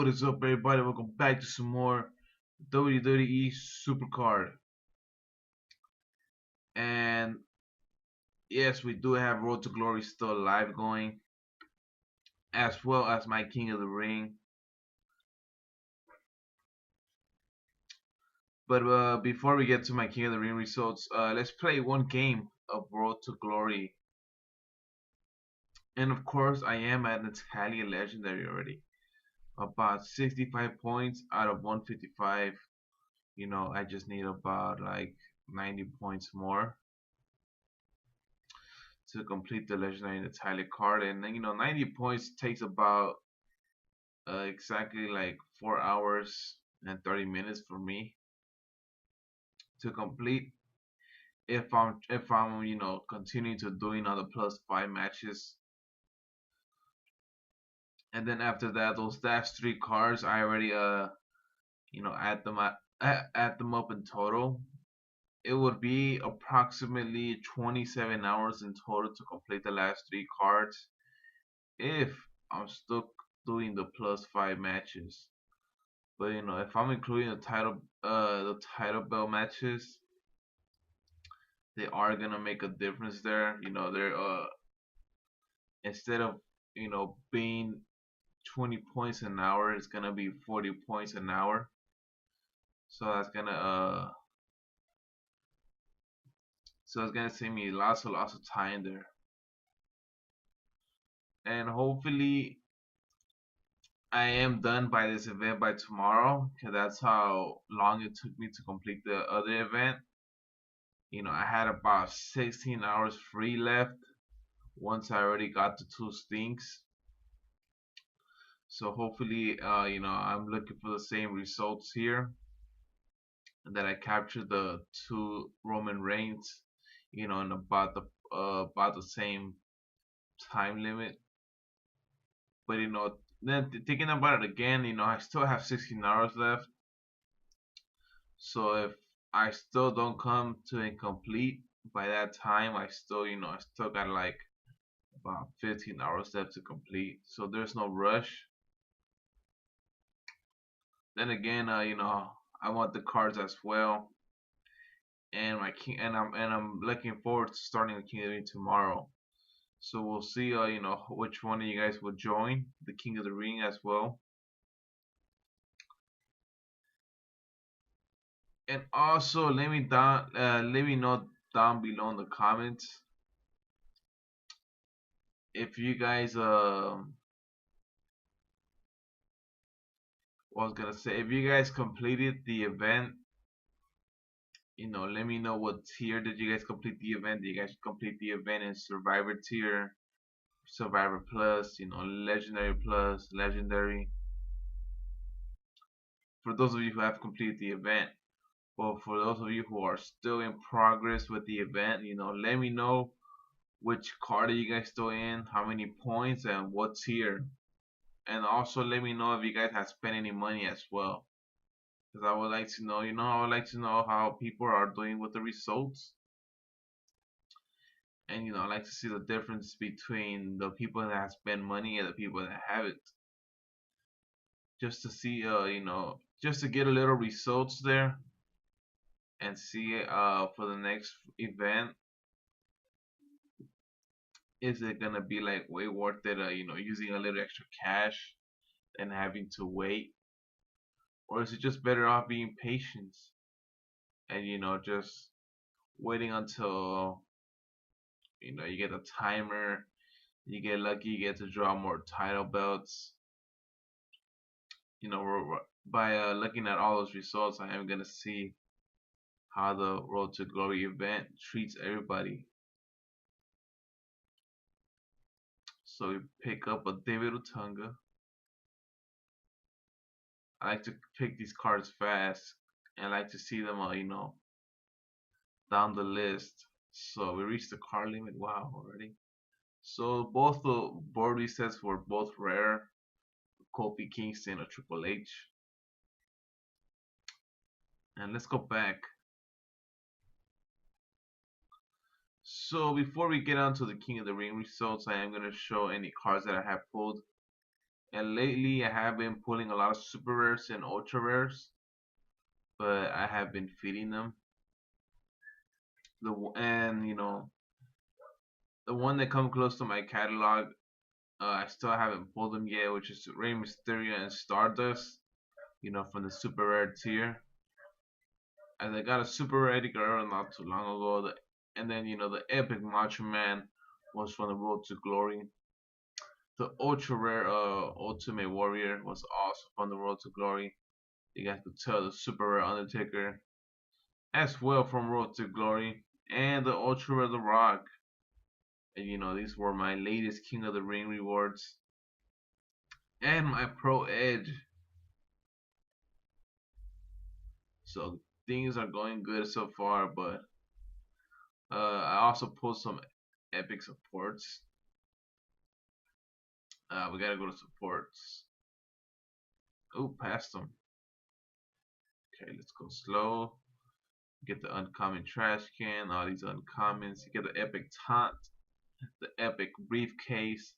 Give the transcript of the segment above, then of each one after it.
What is up, everybody? Welcome back to some more WWE Supercard. And yes, we do have Road to Glory still live going, as well as my King of the Ring. But before we get to my King of the Ring results, let's play one game of Road to Glory. And of course, I am at Italian Legendary already. About 65 points out of 155. I just need about like 90 points more to complete the legendary Natalia card, and 90 points takes about exactly like 4 hours and 30 minutes for me to complete if I'm continuing to doing other +5 matches. And then after that, those last 3 cards I already add them up in total. It would be approximately 27 hours in total to complete the last 3 cards if I'm still doing the +5 matches. But if I'm including the title belt matches, they are gonna make a difference there. They're instead of being 20 points an hour, it's gonna be 40 points an hour. So that's gonna save me lots of time there. And hopefully I am done by this event by tomorrow, because that's how long it took me to complete the other event. I had about 16 hours free left once I already got the 2 stinks. So hopefully, I'm looking for the same results here, and that I captured the 2 Roman Reigns, in about the same time limit. But then thinking about it again, I still have 16 hours left. So if I still don't come to incomplete by that time, I still got like about 15 hours left to complete. So there's no rush. Then again, I want the cards as well, and my king, and I'm looking forward to starting the King of the Ring tomorrow. So we'll see, which one of you guys will join the King of the Ring as well. And also, let me know down below in the comments if you guys what I was gonna say, if you guys completed the event. Let me know what tier did you guys complete the event. Did you guys complete the event in Survivor tier, Survivor Plus, Legendary Plus, Legendary? For those of you who have completed the event. But for those of you who are still in progress with the event, let me know which card are you guys still in, how many points, and what tier. And also let me know if you guys have spent any money as well, because I would like to know. I would like to know how people are doing with the results. And I like to see the difference between the people that have spent money and the people that haven't. Just to see, just to get a little results there, and see for the next event, is it gonna be like way worth it? Using a little extra cash and having to wait, or is it just better off being patient and just waiting until you get a timer, you get lucky, you get to draw more title belts. By looking at all those results, I am gonna see how the Road to Glory event treats everybody. So we pick up a David Otunga. I like to pick these cards fast, and I like to see them, down the list. So we reached the card limit. Wow, already. So both the board resets were both rare. Kofi Kingston or Triple H. And let's go back. So before we get on to the King of the Ring results, I am going to show any cards that I have pulled. And lately, I have been pulling a lot of super rares and ultra rares, but I have been feeding them. And the one that come close to my catalog, I still haven't pulled them yet, which is Rey Mysterio and Stardust. From the super rare tier. And I got a super rare Eddie Guerrero not too long ago. And then the epic Macho Man was from the Road to Glory. The ultra rare Ultimate Warrior was also from the Road to Glory. You guys could tell the super rare Undertaker as well from Road to Glory, and the ultra rare The Rock. And these were my latest King of the Ring rewards and my Pro Edge. So things are going good so far, but I also pulled some epic supports. We gotta go to supports. Oh, past them. Okay, let's go slow. Get the uncommon trash can, all these uncommons. You get the epic taunt, the epic briefcase,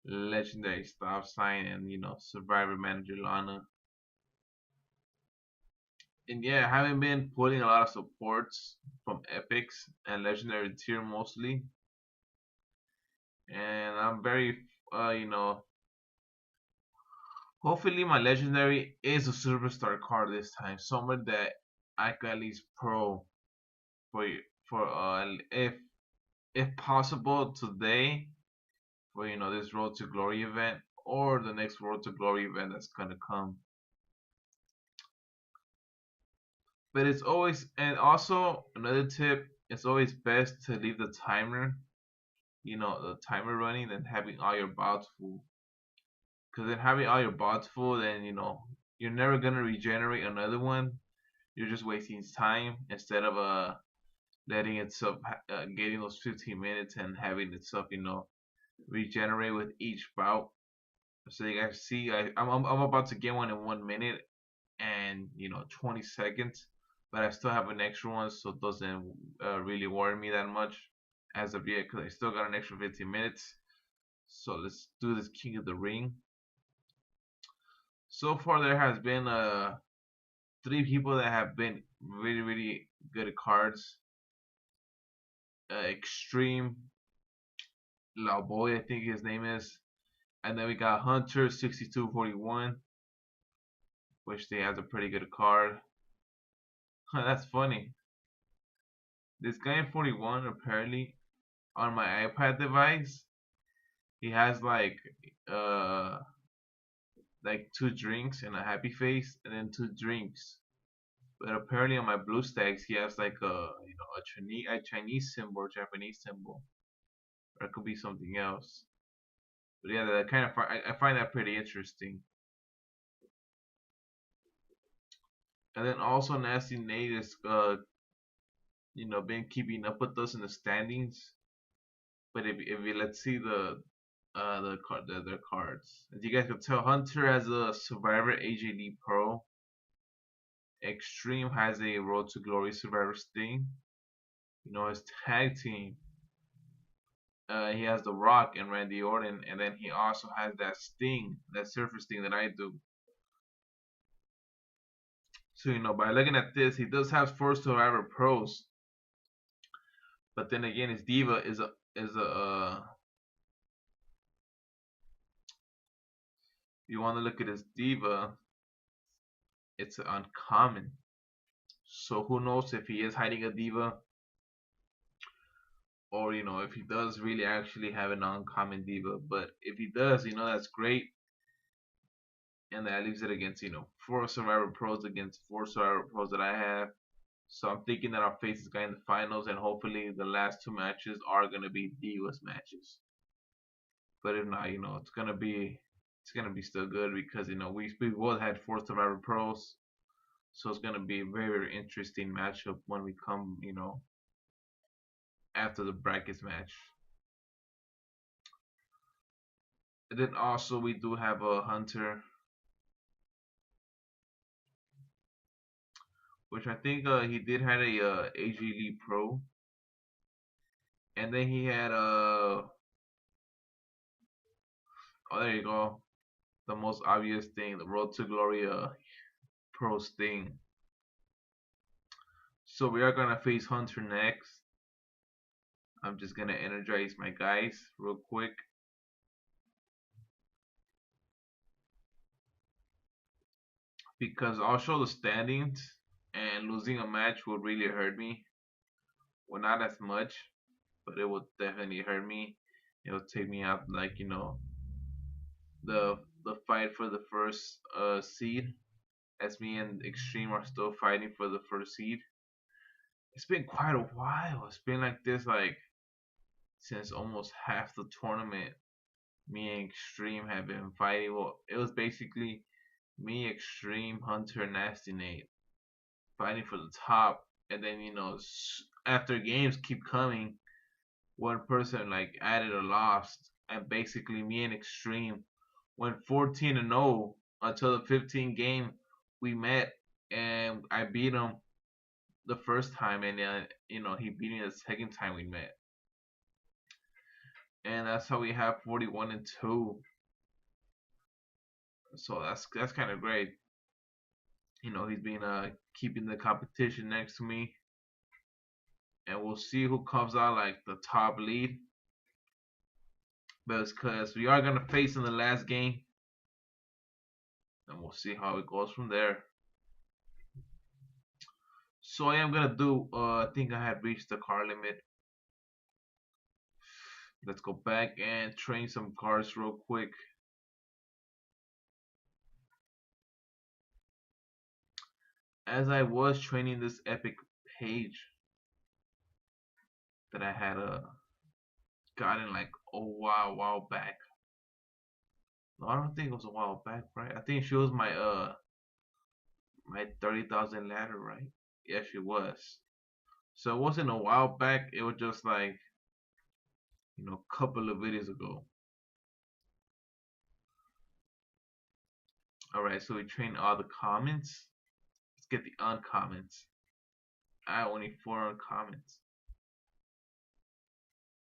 legendary stop sign, and survivor manager Lana. And yeah, I haven't been pulling a lot of supports from epics and legendary tier mostly. And I'm very, hopefully my legendary is a superstar card this time. Somewhere that I can at least pro for if possible today for this Road to Glory event or the next Road to Glory event that's gonna come. But it's always, and also another tip, it's always best to leave the timer, the timer running than having all your bots full. Because then having all your bots full, then you're never gonna regenerate another one. You're just wasting time instead of letting itself getting those 15 minutes and having itself regenerate with each bout. So you guys see, I'm about to get one in 1 minute and 20 seconds, but I still have an extra one, so it doesn't really worry me that much as of yet because I still got an extra 15 minutes. So let's do this King of the Ring. So far, there has been 3 people that have been really, really good at cards. Extreme Boy, I think his name is, and then we got Hunter 6241, which they has a pretty good card. That's funny. This guy in 41 apparently on my iPad device, he has uh like 2 drinks and a happy face, and then 2 drinks. But apparently on my blue stacks, he has like a Chinese symbol or Japanese symbol, or it could be something else. But yeah, that kind of I find that pretty interesting. And then also Nasty Nate is been keeping up with us in the standings. But if we let's see their cards. As you guys can tell, Hunter has a Survivor AJD Pro. Extreme has a Road to Glory Survivor Sting. His tag team. He has The Rock and Randy Orton, and then he also has that Sting, that Surfer Sting that I do. So by looking at this, he does have 4 Survivor Pros. But then again, his Diva is a you want to look at his Diva, it's uncommon. So who knows if he is hiding a Diva, or if he does really actually have an uncommon Diva. But if he does, that's great, and that leaves it against 4 Survivor Pros against 4 Survivor Pros that I have. So I'm thinking that I'll face this guy in the finals, and hopefully the last 2 matches are gonna be Divas matches. But if not, it's gonna be still good because we both had 4 Survivor Pros, so it's gonna be a very, very interesting matchup when we come after the brackets match. And then also we do have a Hunter, which I think he did had a AG League Pro, and then he had oh, there you go. the most obvious thing, the Road to Glory pros thing. So we are gonna face Hunter next. I'm just gonna energize my guys real quick. Because I'll show the standings and losing a match will really hurt me. Well, not as much, but it will definitely hurt me. It'll take me out like the fight for the first seed, as me and Extreme are still fighting for the first seed. It's been quite a while. It's been like this like since almost half the tournament. Me and Extreme have been fighting. Well, it was basically me, Extreme, Hunter, and Nasty Nate fighting for the top, and then after games keep coming, one person like added or lost, and basically me and Extreme went 14-0 until the 15th game we met, and I beat him the first time, and he beat me the second time we met, and that's how we have 41-2. So that's kind of great. He's been keeping the competition next to me, and we'll see who comes out like the top lead. But because we are gonna face in the last game, and we'll see how it goes from there. So I am gonna do. I think I had reached the car limit. Let's go back and train some cars real quick. As I was training this epic page that I had gotten like a while back. No, I don't think it was a while back, right? I think she was my 30,000 ladder, right? Yeah, she was. So it wasn't a while back. It was just like a couple of videos ago. All right, so we train all the comments. Let's get the uncommons. I only 4 uncommons.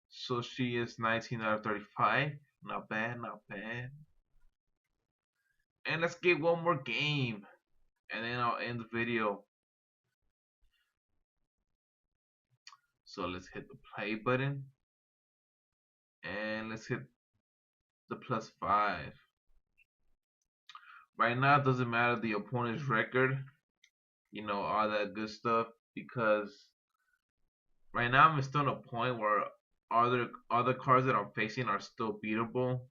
So she is 19 out of 35. Not bad, not bad. And let's get one more game, and then I'll end the video. So let's hit the play button, and let's hit the +5. Right now, it doesn't matter the opponent's record, all that good stuff, because right now I'm still at a point where other cards that I'm facing are still beatable.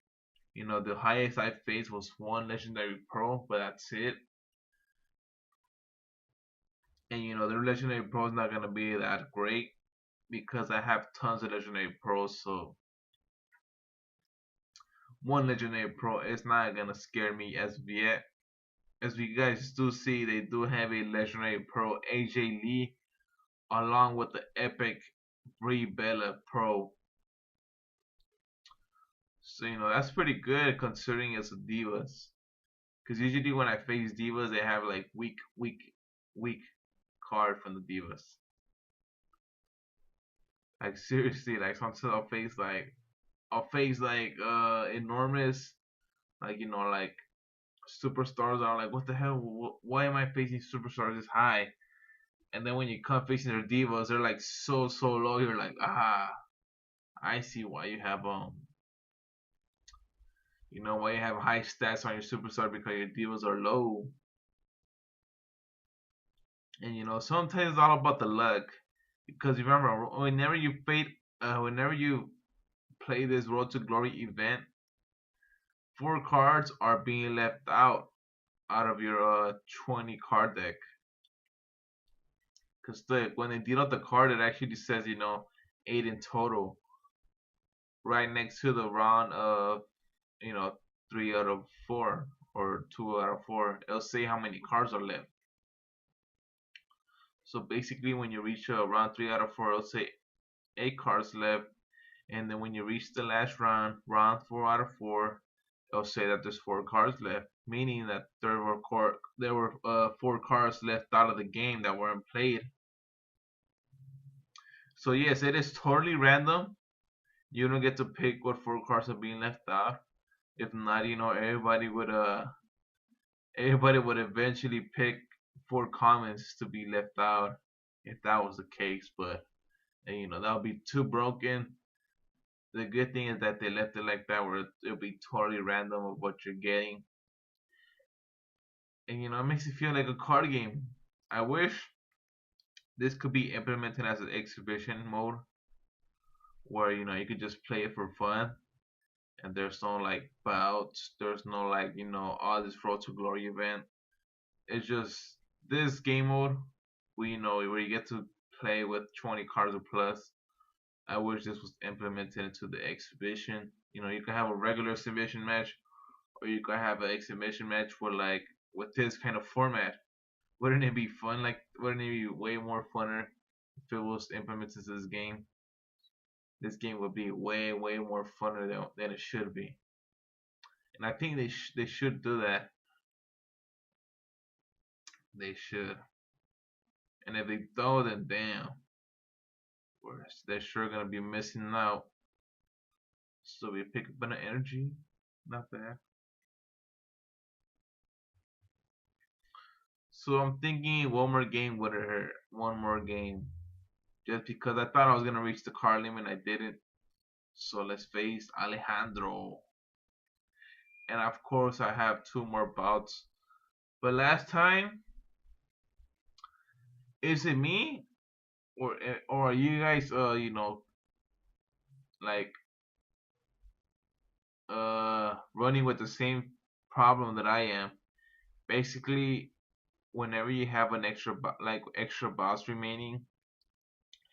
The highest I faced was one legendary pearl, but that's it. And the legendary pearl is not gonna be that great because I have tons of legendary pearls. So one legendary pearl is not gonna scare me as of yet. As you guys do see, they do have a legendary pearl AJ Lee along with the epic Brie Bella Pro. So that's pretty good considering it's a Divas. Because usually when I face Divas, they have like weak card from the Divas. Like seriously, like sometimes I'll face like enormous, like like superstars are like, what the hell? Why am I facing superstars this high? And then when you come facing their Divas, they're like so low. You're like, I see why you have why you have high stats on your superstar, because your Divas are low. And sometimes it's all about the luck, because you remember whenever you play this Road to Glory event, 4 cards are being left out of your 20 card deck. Because when they deal out the card, it actually says 8 in total, right next to the round of 3 out of 4 or 2 out of 4. It'll say how many cards are left. So basically, when you reach round 3 out of 4, it'll say 8 cards left, and then when you reach the last round, round 4 out of 4, it'll say that there's 4 cards left, meaning that there were 4 cards left out of the game that weren't played. So yes, it is totally random. You don't get to pick what 4 cards are being left out. If not, everybody would eventually pick four comments to be left out if that was the case. But that would be too broken. The good thing is that they left it like that, where it'll be totally random of what you're getting, and it makes it feel like a card game. I wish this could be implemented as an exhibition mode, where you could just play it for fun, and there's no like bouts, there's no like all this Road to Glory event. It's just this game mode, where you get to play with 20 cards or plus. I wish this was implemented into the exhibition. You can have a regular exhibition match, or you could have an exhibition match for like with this kind of format. Wouldn't it be fun? Like, wouldn't it be way more funner if it was implemented into this game? This game would be way, way more funner than it should be. And I think they should do that. They should. And if they don't, then damn, they're sure gonna be missing out. So we pick up an energy, not bad. So I'm thinking one more game would hurt. One more game. Just because I thought I was gonna reach the card limit, I didn't. So let's face Alejandro. And of course I have two more bouts. But last time, is it me or are you guys like running with the same problem that I am? Basically, whenever you have an extra bouts remaining,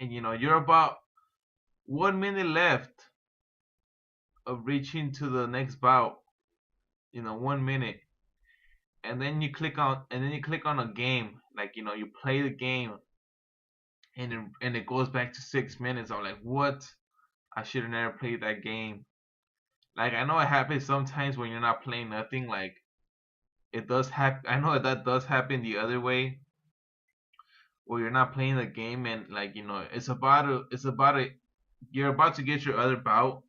and you're about 1 minute left of reaching to the next bout, 1 minute, and then you click on a game, like you play the game, and it goes back to 6 minutes. I'm like, what? I should have never played that game. Like, I know it happens sometimes when you're not playing nothing. Like, it does happen. I know that does happen the other way, where you're not playing the game, and like you're about to get your other bout,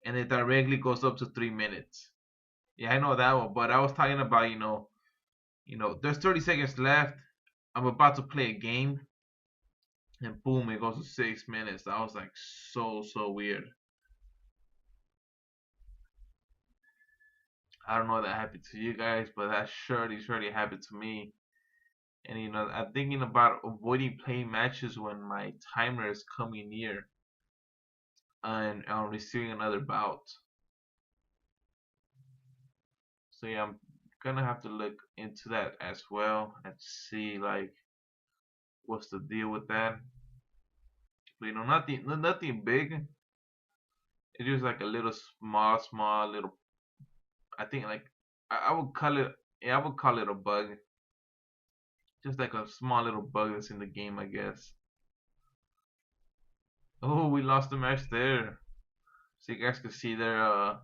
and it directly goes up to 3 minutes. Yeah, I know that one, but I was talking about there's 30 seconds left. I'm about to play a game, and boom, it goes to 6 minutes. That was like so weird. I don't know if that happened to you guys, but that surely happened to me. And I'm thinking about avoiding playing matches when my timer is coming near and I'm receiving another bout. So yeah, I'm gonna have to look into that as well and see like what's the deal with that. But nothing big. It's just like a little small little. I think like I would call it. Yeah, I would call it a bug. Just like a small little bug that's in the game, I guess. Oh, we lost the match there. So you guys can see there.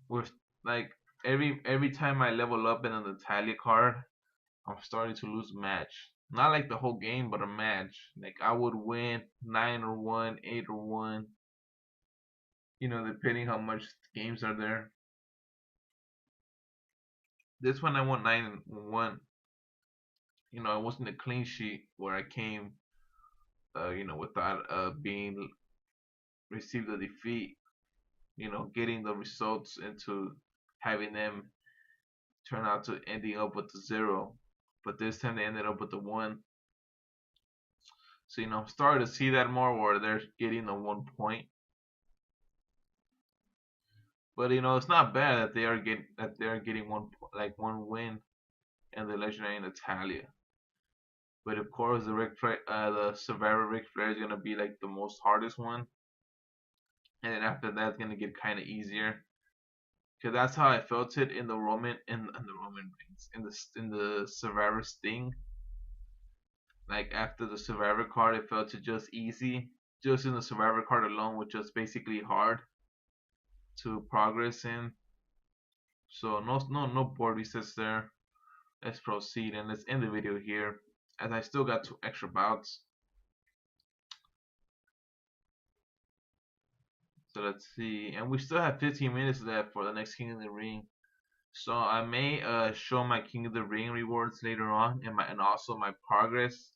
We're like every time I level up in an Natalia card, I'm starting to lose a match. Not like the whole game, but a match. Like I would win 9 or 1, 8 or 1. Depending how much games are there. This one I won 9 and 1. It wasn't a clean sheet where I came, without being received a defeat. Getting the results into having them turn out to ending up with the 0. But this time they ended up with the 1. So I'm starting to see that more where they're getting the 1 point. But it's not bad that they are getting one win and the legendary Natalia. But of course the Survivor Ric Flair is gonna be like the most hardest one, and then after that it's gonna get kind of easier. Cause that's how I felt it in the Roman Reigns in the Survivor Sting. Like after the Survivor card, it felt it just easy. Just in the Survivor card alone, which was basically hard to progress in. So no board resets there. Let's proceed and let's end the video here, as I still got 2 extra bouts. So let's see, and we still have 15 minutes left for the next King of the Ring. So I may show my King of the Ring rewards later on, and also my progress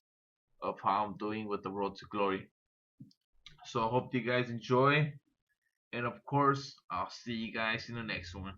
of how I'm doing with the Road to Glory. So I hope you guys enjoy, and of course I'll see you guys in the next one.